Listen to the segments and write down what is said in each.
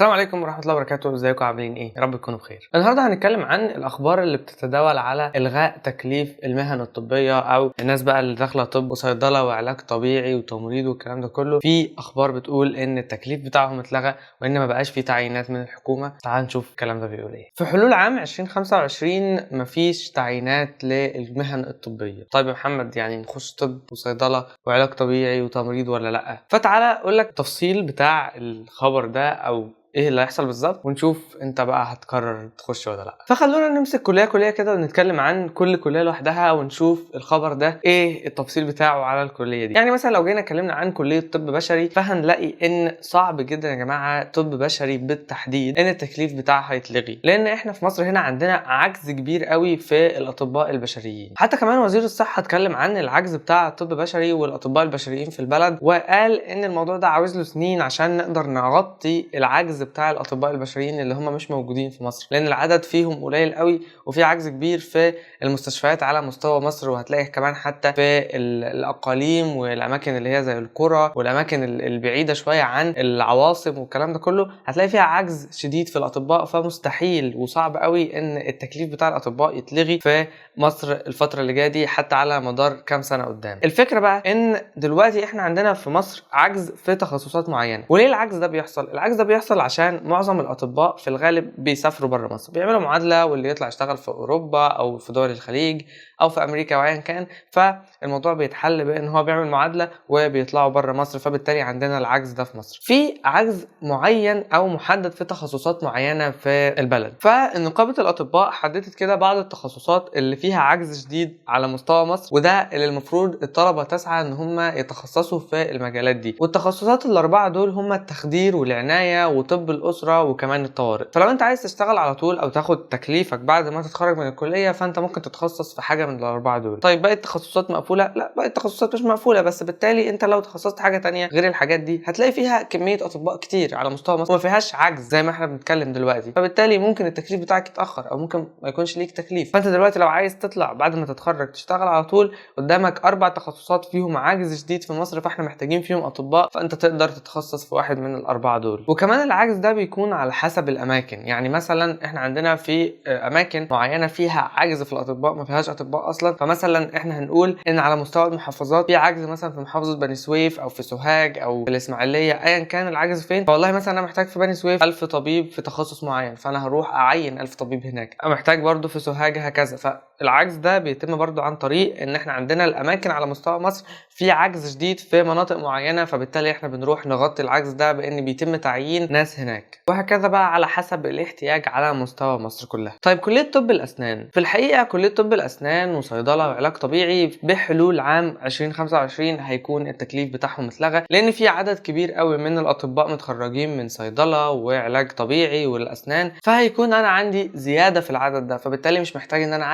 السلام عليكم ورحمة الله وبركاته، ازيكم عاملين ايه؟ يا رب تكونوا بخير. النهارده هنتكلم عن الاخبار اللي بتتداول على الغاء تكليف المهن الطبية او الناس بقى اللي داخلة طب وصيدلة وعلاج طبيعي وتمريض والكلام ده كله. في اخبار بتقول ان التكليف بتاعهم اتلغى وان ما بقاش في تعيينات من الحكومة. تعال نشوف الكلام ده بيقول ايه. في حلول عام 2025 مفيش تعيينات للمهن الطبية. طيب يا محمد، يعني نخش طب وصيدلة وعلاج طبيعي وتمريض ولا لا؟ فتعالى اقول لك التفصيل بتاع الخبر ده او ايه اللي هيحصل بالظبط، ونشوف انت بقى هتقرر تخش ولا لا. فخلونا نمسك كليه كده ونتكلم عن كل كليه لوحدها ونشوف الخبر ده ايه التفصيل بتاعه على الكليه دي. يعني مثلا لو جينا اتكلمنا عن كليه طب بشري، فهنلاقي ان صعب جدا يا جماعه طب بشري بالتحديد ان التكليف بتاعها يتلغي، لان احنا في مصر هنا عندنا عجز كبير قوي في الاطباء البشريين. حتى كمان وزير الصحه اتكلم عن العجز بتاع الطب البشري والاطباء البشريين في البلد، وقال ان الموضوع ده عاوز له سنين عشان نقدر نغطي العجز بتاع الاطباء البشريين اللي هم مش موجودين في مصر، لان العدد فيهم قليل قوي وفي عجز كبير في المستشفيات على مستوى مصر. وهتلاقي كمان حتى في الاقاليم والاماكن اللي هي زي القرى والاماكن البعيده شويه عن العواصم والكلام ده كله، هتلاقي فيها عجز شديد في الاطباء. فمستحيل وصعب قوي ان التكليف بتاع الاطباء يتلغي في مصر الفتره اللي جايه دي حتى على مدار كام سنه قدام. الفكره بقى ان دلوقتي احنا عندنا في مصر عجز في تخصصات معينه. وليه العجز ده بيحصل؟ العجز ده بيحصل عشان معظم الاطباء في الغالب بيسافروا بره مصر، بيعملوا معادله، واللي يطلع يشتغل في اوروبا او في دول الخليج او في امريكا وايا كان. فالموضوع بيتحل بان هو بيعمل معادله وبيطلعوا بره مصر، فبالتالي عندنا العجز ده في مصر. في عجز معين او محدد في تخصصات معينه في البلد، فنقابه الاطباء حددت كده بعض التخصصات اللي فيها عجز شديد على مستوى مصر، وده اللي المفروض الطلبه تسعى ان هم يتخصصوا في المجالات دي. والتخصصات الاربعه دول هم التخدير والعنايه وطب الاسره وكمان الطوارئ. فلو انت عايز تشتغل على طول او تاخد تكليفك بعد ما تتخرج من الكليه، فانت ممكن تتخصص في حاجه من الاربعه دول. طيب باقي التخصصات مقفوله؟ لا، باقي التخصصات مش مقفوله، بس بالتالي انت لو تخصصت حاجه تانية غير الحاجات دي هتلاقي فيها كميه اطباء كتير على مستوى مصر وما فيهاش عجز زي ما احنا بنتكلم دلوقتي. فبالتالي ممكن التكليف بتاعك يتاخر او ممكن ما يكونش ليك تكليف. فانت دلوقتي لو عايز تطلع بعد ما تتخرج تشتغل على طول، قدامك 4 تخصصات فيهم عجز شديد في مصر، فاحنا محتاجين فيهم اطباء، فانت تقدر تتخصص في واحد من الاربعه دول. وكمان العجز ده بيكون على حسب الاماكن. يعني مثلا احنا عندنا في اماكن معينه فيها عجز في الاطباء، ما فيهاش اطباء اصلا. فمثلا احنا هنقول ان على مستوى المحافظات في عجز مثلا في محافظه بني سويف او في سوهاج او في الاسماعيليه، ايا كان العجز فين. فوالله مثلا انا محتاج في بني سويف 1000 طبيب في تخصص معين، فانا هروح اعين 1000 طبيب هناك. انا محتاج برضو في سوهاج هكذا. فالعجز ده بيتم برضو عن طريق ان احنا عندنا الاماكن على مستوى مصر في عجز شديد في مناطق معينه، فبالتالي احنا بنروح نغطي العجز ده بان بيتم تعيين ناس هناك، وهكذا بقى على حسب الاحتياج على مستوى مصر كلها. طيب كليه طب الاسنان، في الحقيقه كليه طب الاسنان وصيدله وعلاج طبيعي بحلول عام 2025 هيكون التكليف بتاعهم اتلغى، لان في عدد كبير قوي من الاطباء متخرجين من صيدله وعلاج طبيعي والاسنان، فهيكون انا عندي زياده في العدد ده. فبالتالي مش محتاج ان انا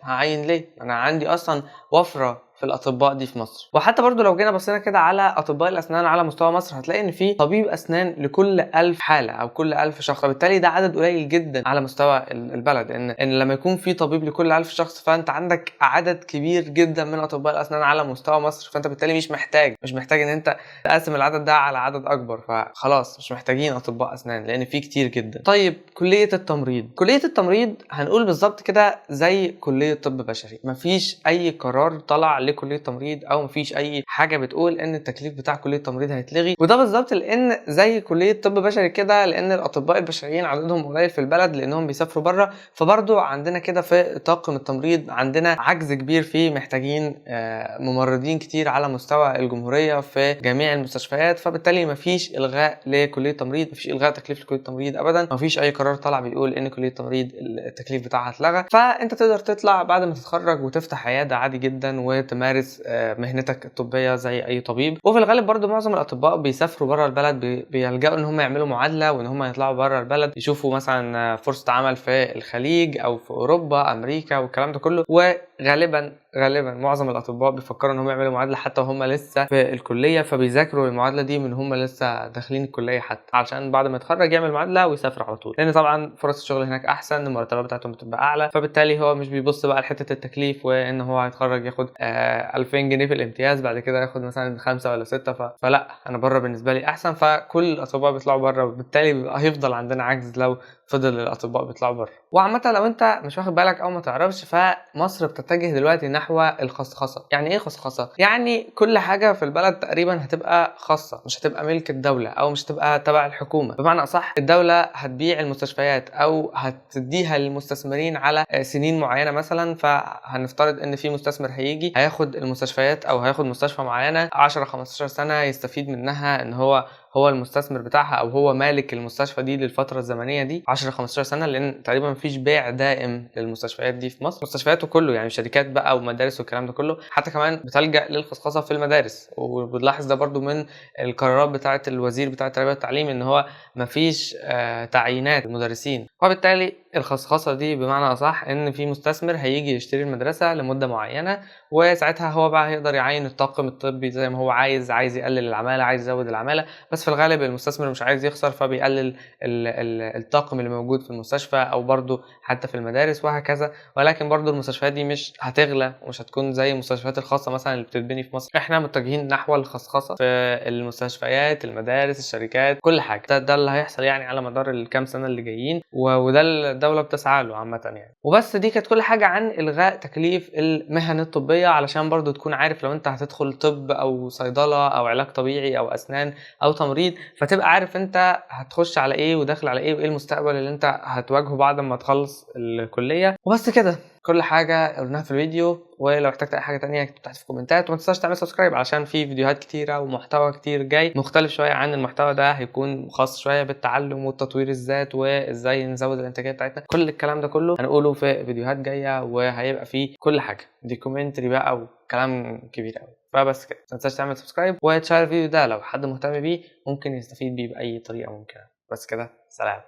هعين ليه؟ انا عندي اصلا وفره في الاطباء دي في مصر. وحتى برضو لو جينا بصينا كده على اطباء الاسنان على مستوى مصر، هتلاقي ان في طبيب اسنان لكل 1000 حاله او كل 1000 شخص. فبالتالي ده عدد قليل جدا على مستوى البلد. ان لما يكون في طبيب لكل 1000 شخص، فانت عندك عدد كبير جدا من اطباء الاسنان على مستوى مصر. فانت بالتالي مش محتاج ان انت تقسم العدد ده على عدد اكبر. فخلاص مش محتاجين اطباء اسنان لان في كتير جدا. طيب كليه التمريض هنقول بالظبط كده زي كليه طب بشري، مفيش اي قرار طلع لكليه تمريض او مفيش اي حاجه بتقول ان التكليف بتاع كليه التمريض هيتلغي. وده بالظبط لان زي كليه طب بشري كده، لان الاطباء البشريين عددهم قليل في البلد لانهم بيسافروا بره. فبرضو عندنا كده في طاقم التمريض عندنا عجز كبير فيه، محتاجين ممرضين كتير على مستوى الجمهوريه في جميع المستشفيات. فبالتالي مفيش الغاء لكليه التمريض، مفيش الغاء تكليف لكليه التمريض ابدا. مفيش اي قرار طلع بيقول ان كليه التمريض التكليف بتاعها اتلغى. فانت تقدر تطلع بعد ما تتخرج وتفتح عياده عادي جدا وتمارس مهنتك الطبيه زي اي طبيب. وفي الغالب برضو معظم الاطباء بيسافروا بره البلد، بيلجأوا ان هم يعملوا معادله وان هم يطلعوا بره البلد يشوفوا مثلا فرصه عمل في الخليج او في اوروبا امريكا والكلام ده كله. وغالبا غالبا معظم الاطباء بيفكروا ان هم يعملوا معادله حتى وهم لسه في الكليه، فبيذاكروا المعادله دي من هم لسه داخلين الكليه حتى، علشان بعد ما يتخرج يعمل معادله ويسافر على طول، لان طبعا فرص الشغل هناك احسن، المرتبات بتاعتهم بتبقى اعلى، فبالتالي هو مش بيبص بقى لحته التكليف وان هو هيتخرج ياخد 2000 جنيه في الامتياز بعد كده ياخد مثلا 5 ولا 6، فلا انا بره بالنسبه لي احسن. فكل الاطباء بيطلعوا بره، وبالتالي بيبقى هيفضل عندنا عجز لو فضل الاطباء بيطلعوا بره. وعامه لو انت مش واخد بالك او ما تعرفش، فمصر بتتجه دلوقتي نحو الخصخصه. يعني ايه خصخصه؟ يعني كل حاجه في البلد تقريبا هتبقى خاصه، مش هتبقى ملك الدوله او مش هتبقى تبع الحكومه. بمعنى اصح الدوله هتبيع المستشفيات او هتديها للمستثمرين على سنين معينه مثلا. فهنفترض ان في مستثمر هيجي هياخد المستشفيات او هياخد مستشفى معينه 10 15 سنه يستفيد منها، ان هو المستثمر بتاعها او هو مالك المستشفى دي للفتره الزمنيه دي 10 15 سنه، لان تقريبا مفيش بيع دائم للمستشفيات دي في مصر. مستشفيات وكله يعني شركات بقى ومدارس والكلام ده كله، حتى كمان بتلجأ للخصخصه في المدارس. وبنلاحظ ده برضو من القرارات بتاعه الوزير بتاع التربيه والتعليم، ان هو مفيش تعيينات المدرسين. وبالتالي الخصخصه دي بمعنى اصح ان في مستثمر هيجي يشتري المدرسه لمده معينه، وساعتها هو بقى هيقدر يعين الطاقم الطبي زي ما هو عايز يقلل العماله، عايز يزود العماله. بس في الغالب المستثمر مش عايز يخسر، فبيقلل الطاقم اللي موجود في المستشفى او برضو حتى في المدارس وهكذا. ولكن برضو المستشفيات دي مش هتغلى ومش هتكون زي المستشفيات الخاصه مثلا اللي بتتبني في مصر. احنا متجهين نحو الخصخصه في المستشفيات، المدارس، الشركات، كل حاجه. ده اللي هيحصل يعني على مدار الكام سنه اللي جايين، وده اللي الدوله بتسعى له عامه يعني. وبس دي كانت كل حاجه عن الغاء تكليف المهن الطبيه، علشان برضو تكون عارف لو انت هتدخل طب او صيدله او علاج طبيعي او اسنان او تمريض، فتبقى عارف انت هتخش على ايه وداخل على ايه وايه المستقبل اللي انت هتواجهه بعد ما تخلص الكليه. وبس كده كل حاجه قلناها في الفيديو. ولو احتجت اي حاجه تانية اكتب تحت في الكومنتات، وما تنساش تعمل سبسكرايب علشان في فيديوهات كتيره ومحتوى كتير جاي مختلف شويه عن المحتوى ده، هيكون خاص شويه بالتعلم والتطوير الذات وازاي نزود الانتاجيه بتاعتنا. كل الكلام ده كله هنقوله في فيديوهات جايه، وهيبقى فيه كل حاجه دوكيومنتري بقى وكلام كبير قوي. فبس كده ما تنساش تعمل سبسكرايب وتشير الفيديو ده لو حد مهتم بيه ممكن يستفيد بيه باي طريقه ممكنه. بس كده، سلام.